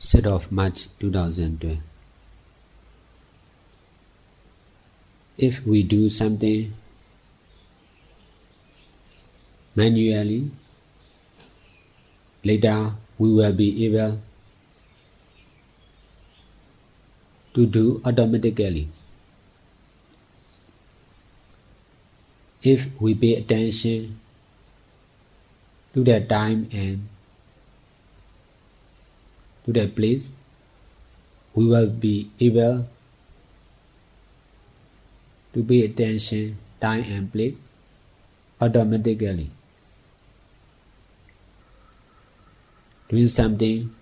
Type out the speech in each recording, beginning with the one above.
6th of March 2012. If we do something manually, later we will be able to do automatically. If we pay attention to the time and to the place, we will be able to pay attention, time and place automatically. Doing something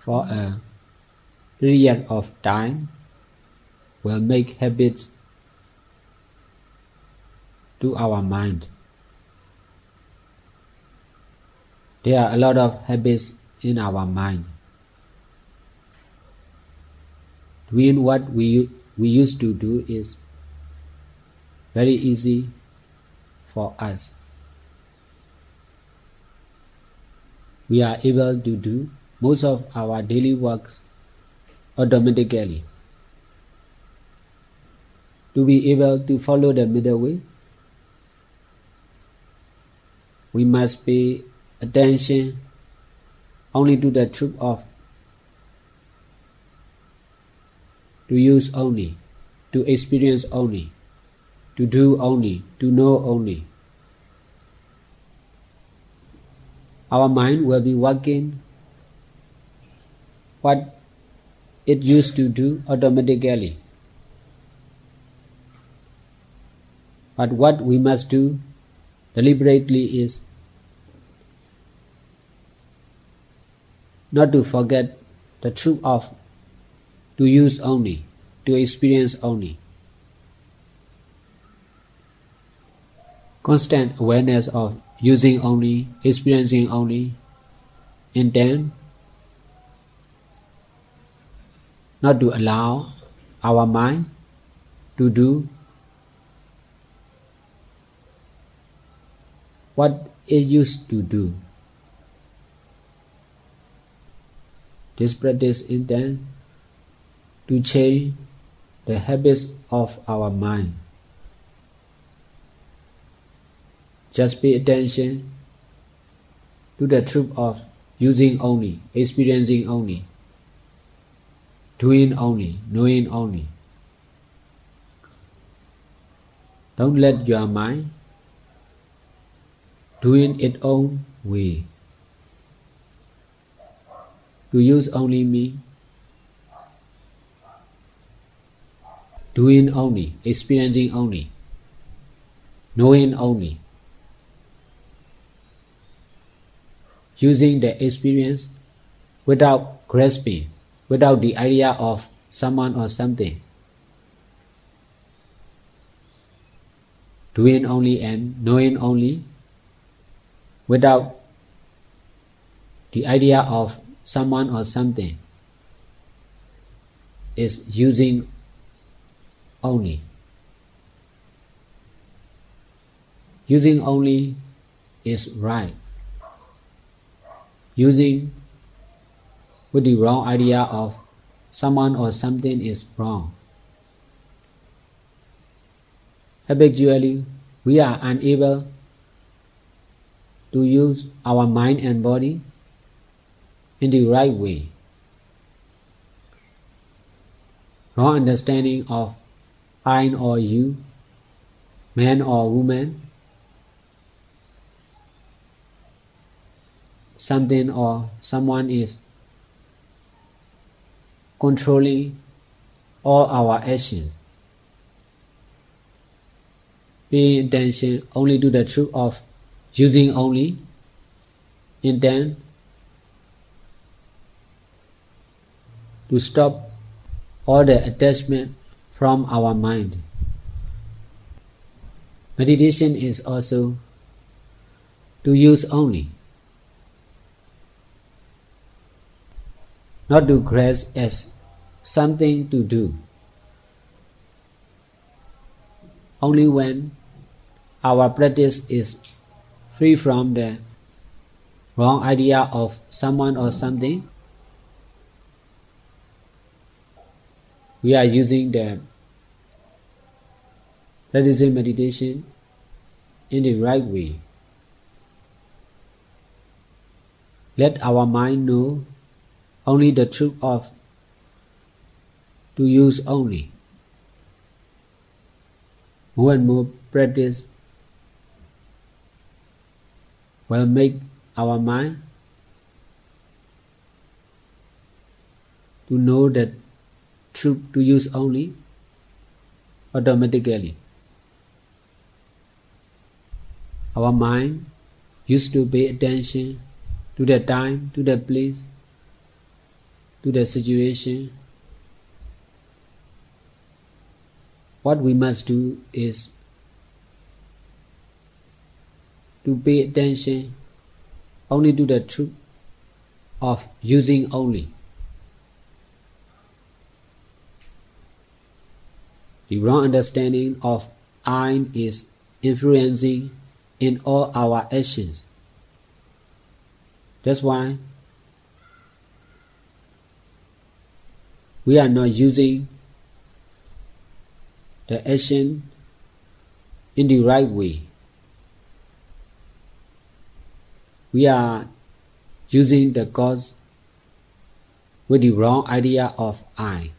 for a period of time will make habits to our mind. There are a lot of habits in our mind. Doing what we used to do is very easy for us. We are able to do most of our daily works automatically. To be able to follow the middle way, we must pay attention only to the truth of, to use only, to experience only, to do only, to know only. Our mind will be working what it used to do automatically. But what we must do deliberately is not to forget the truth of, to use only, to experience only. Constant awareness of using only, experiencing only, and then not to allow our mind to do what it used to do. This practice intends to change the habits of our mind. Just pay attention to the truth of using only, experiencing only, doing only, knowing only. Don't let your mind doing its own way. To use only means doing only, experiencing only, knowing only. Using the experience without grasping, without the idea of someone or something. Doing only and knowing only without the idea of someone or something is using only. Using only is right. Using with the wrong idea of someone or something is wrong. Habitually, we are unable to use our mind and body in the right way. Wrong understanding of I or you, man or woman, something or someone is controlling all our actions. Paying attention only to the truth of using only, and then to stop all the attachment from our mind. Meditation is also to use only, not to grasp as something to do. Only when our practice is free from the wrong idea of someone or something, we are using the practicing meditation in the right way. Let our mind know only the truth of to use only. More and more practice will make our mind to know that truth to use only automatically. Our mind used to pay attention to the time, to the place, to the situation. What we must do is to pay attention only to the truth of using only. The wrong understanding of I is influencing in all our actions. That's why we are not using the action in the right way. We are using the cause with the wrong idea of I.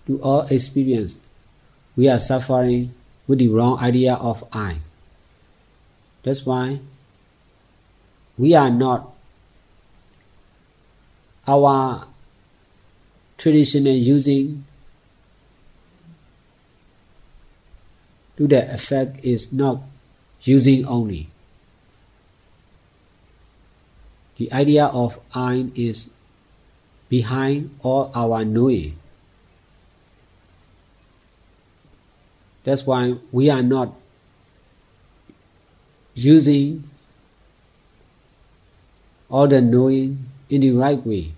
To all experience, we are suffering with the wrong idea of I. That's why we are not our traditional using to the effect is not using only. The idea of I is behind all our knowing. That's why we are not using all the knowing in the right way.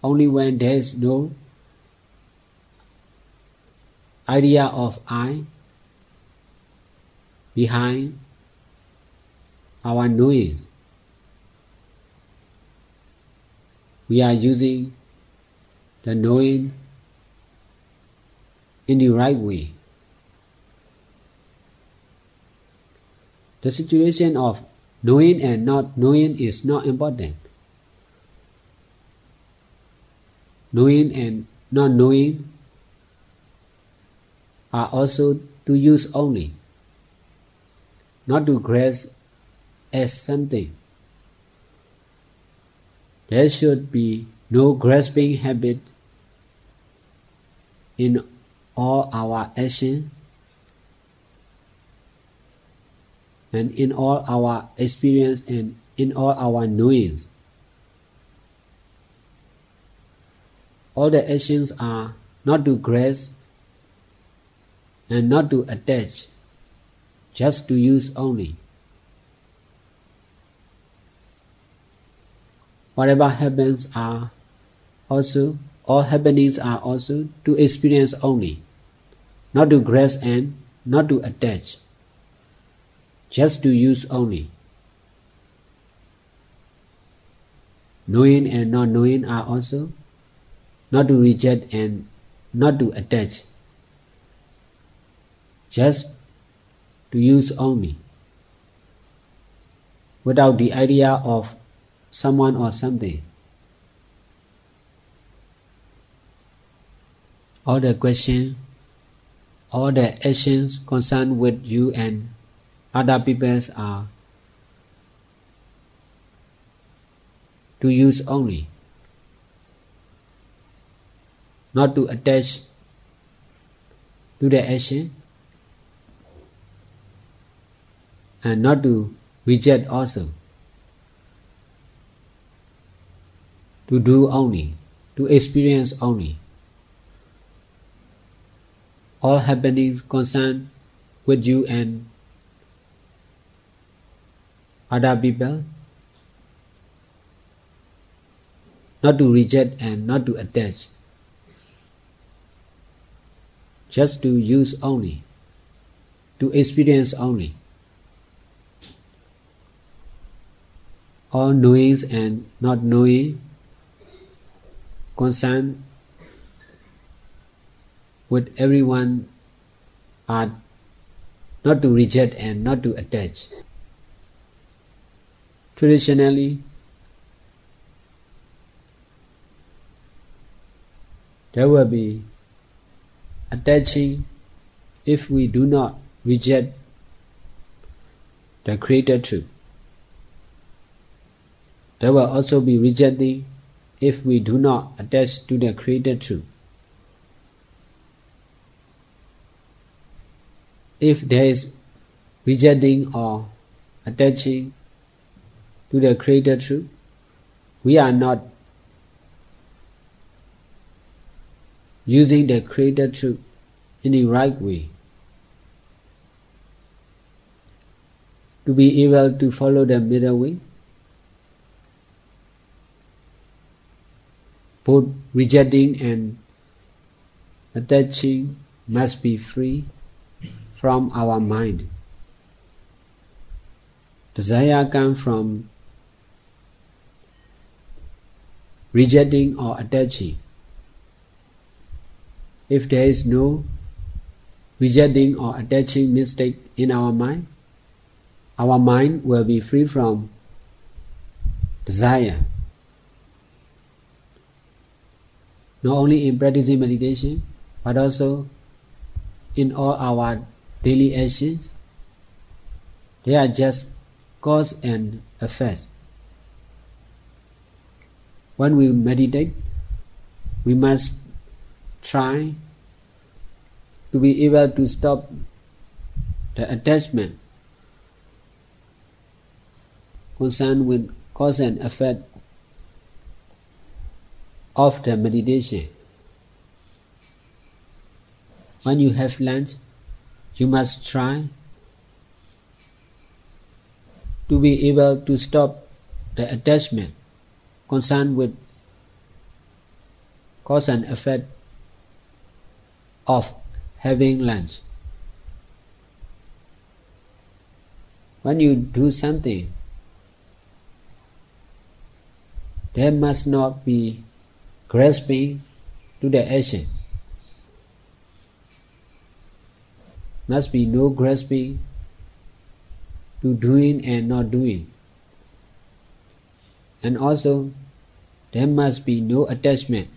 Only when there is no idea of I behind our knowing, we are using the knowing in the right way. The situation of knowing and not knowing is not important. Knowing and not knowing are also to use only, not to grasp as something. There should be no grasping habit in all our action and in all our experience and in all our knowings. All the actions are not to grasp and not to attach, just to use only. Whatever happens are also, all happenings are also to experience only, not to grasp and not to attach, just to use only. Knowing and not knowing are also not to reject and not to attach, just to use only, without the idea of someone or something. All the questions, all the actions concerned with you and other people are to use only, not to attach to the action and not to reject also, to do only, to experience only. All happenings concerned with you and other people, not to reject and not to attach, just to use only, to experience only. All knowings and not knowing concerned with everyone are not to reject and not to attach. Traditionally, there will be attaching if we do not reject the created truth. There will also be rejecting if we do not attach to the created truth. If there is rejecting or attaching to the created truth, we are not using the created truth in the right way. To be able to follow the middle way, both rejecting and attaching must be free from our mind. Desire comes from rejecting or attaching. If there is no rejecting or attaching mistake in our mind will be free from desire. Not only in practicing meditation, but also in all our daily actions. They are just cause and effect. When we meditate, we must try to be able to stop the attachment concerned with cause and effect of the meditation. When you have lunch, you must try to be able to stop the attachment concerned with cause and effect of having lunch. When you do something, there must not be grasping to the action. Must be no grasping to doing and not doing. And also, there must be no attachment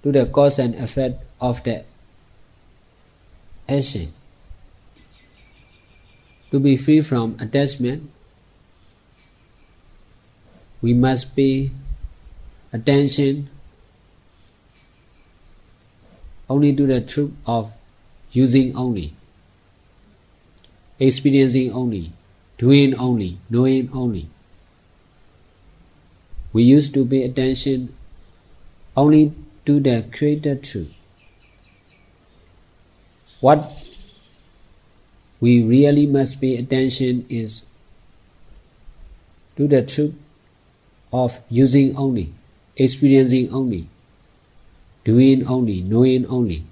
to the cause and effect of the action. To be free from attachment, we must pay attention only to the truth of using only, experiencing only, doing only, knowing only. We used to pay attention only to the created truth. What we really must pay attention is to the truth of using only, experiencing only, doing only, knowing only.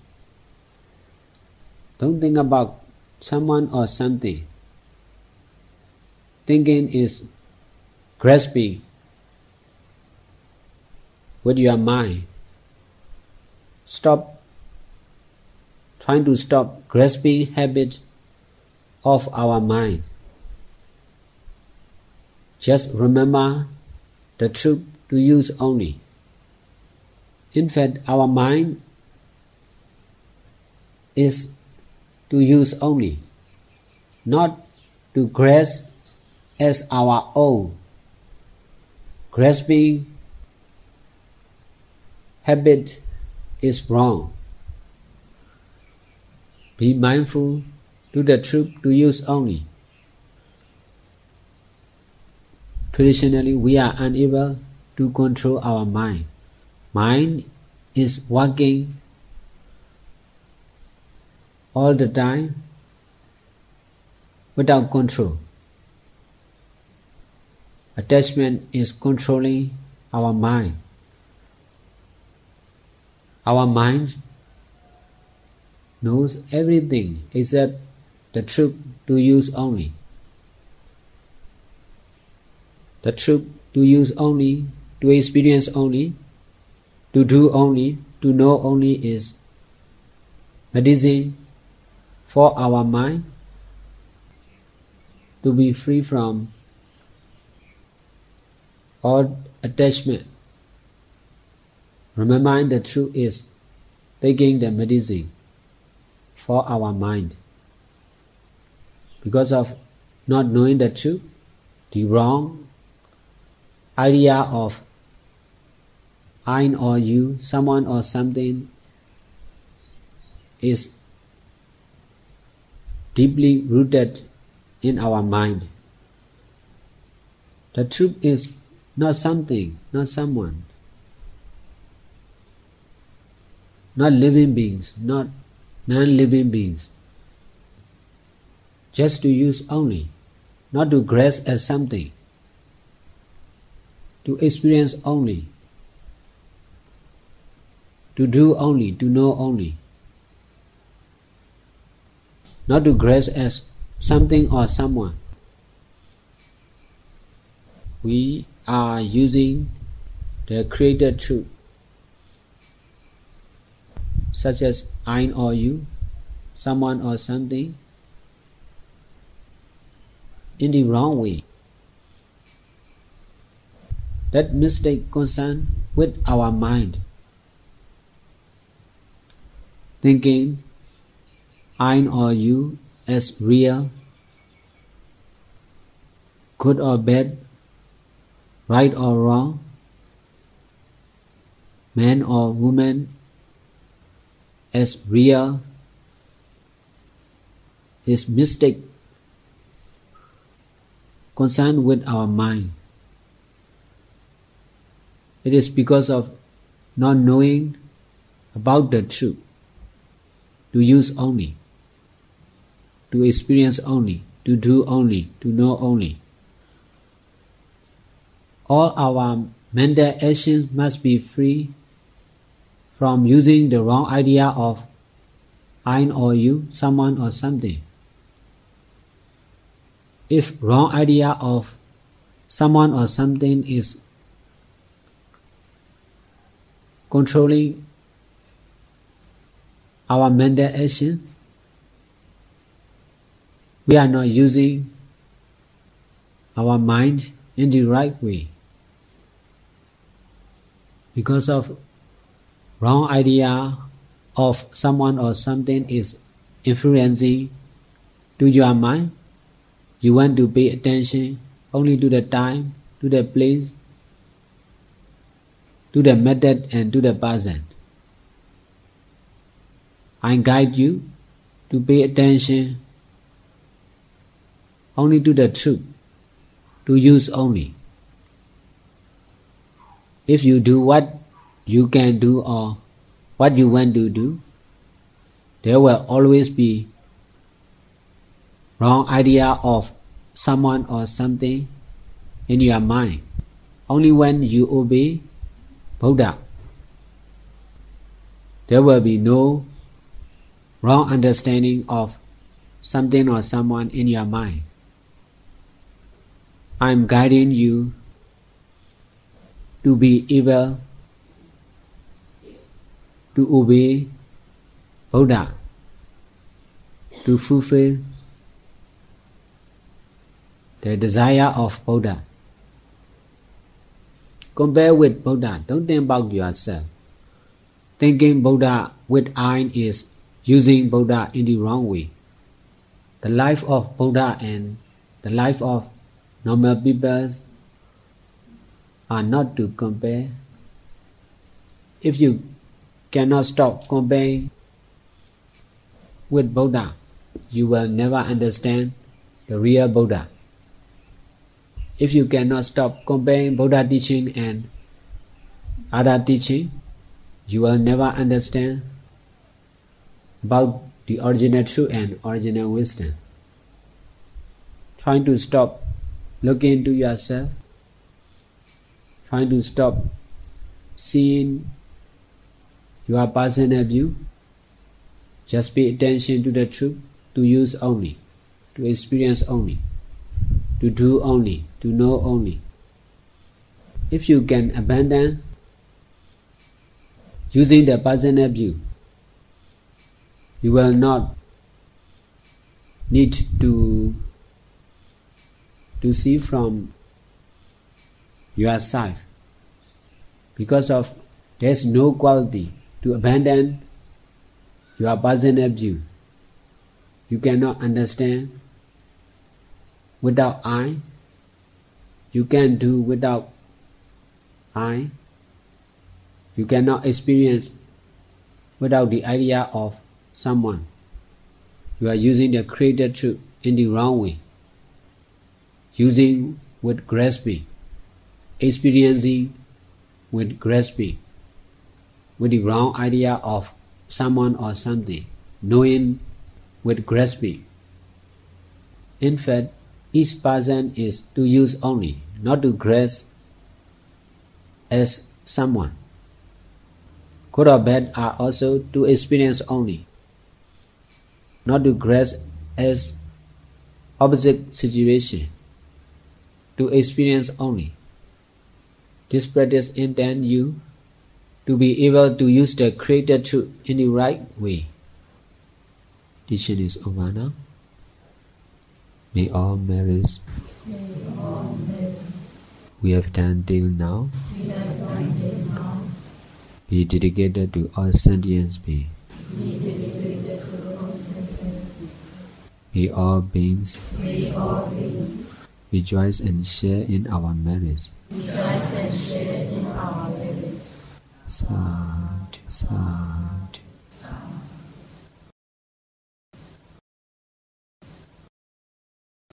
Don't think about someone or something. Thinking is grasping with your mind. Trying to stop grasping habits of our mind. Just remember the truth to use only. In fact, our mind is to use only, not to grasp as our own. Grasping habit is wrong. Be mindful to the truth to use only. Traditionally, we are unable to control our mind. Mind is working all the time without control. Attachment is controlling our mind. Our mind knows everything except the truth to use only. The truth to use only, to experience only, to do only, to know only is medicine for our mind to be free from all attachment. Remembering the truth is taking the medicine for our mind. Because of not knowing the truth, the wrong idea of I or you, someone or something is deeply rooted in our mind. The truth is not something, not someone, not living beings, not non-living beings. Just to use only, not to grasp as something, to experience only, to do only, to know only, not to grasp as something or someone. We are using the created truth, such as I or you, someone or something, in the wrong way. That mistake concerns with our mind, thinking I or you as real, good or bad, right or wrong, man or woman as real is mistake concerned with our mind. It is because of not knowing about the truth, to use only, to experience only, to do only, to know only. All our mental actions must be free from using the wrong idea of I or you, someone or something. If wrong idea of someone or something is controlling our mental action, we are not using our mind in the right way. Because of wrong idea of someone or something is influencing to your mind, you want to pay attention only to the time, to the place, to the method and to the person. I guide you to pay attention only to the truth, to use only. If you do what you can do or what you want to do, there will always be wrong idea of someone or something in your mind. Only when you obey Buddha, there will be no wrong understanding of something or someone in your mind. I am guiding you to be able to obey Buddha, to fulfill the desire of Buddha. Compare with Buddha, don't think about yourself. Thinking Buddha with I is using Buddha in the wrong way. The life of Buddha and the life of normal people are not to compare. If you cannot stop comparing with Buddha, you will never understand the real Buddha. If you cannot stop comparing Buddha teaching and other teaching, you will never understand about the original truth and original wisdom. Trying to stop looking into yourself, trying to stop seeing your personal view, Just pay attention to the truth, to use only, to experience only, to do only, to know only. If you can abandon using the personal view, you will not need to see from yourself, because of there is no quality to abandon your personal view. You cannot understand without I. You can do without I. You cannot experience without the idea of someone. You are using the created truth in the wrong way, using with grasping, experiencing with grasping, with the wrong idea of someone or something, knowing with grasping. In fact, each person is to use only, not to grasp as someone. Good or bad are also to experience only, not to grasp as opposite situation, to experience only. This practice intends you to be able to use the created truth in the right way. Teaching is over now. May all merits we have done till now be dedicated to all sentient beings. May all beings rejoice and share in our merits. Sadhu, sadhu.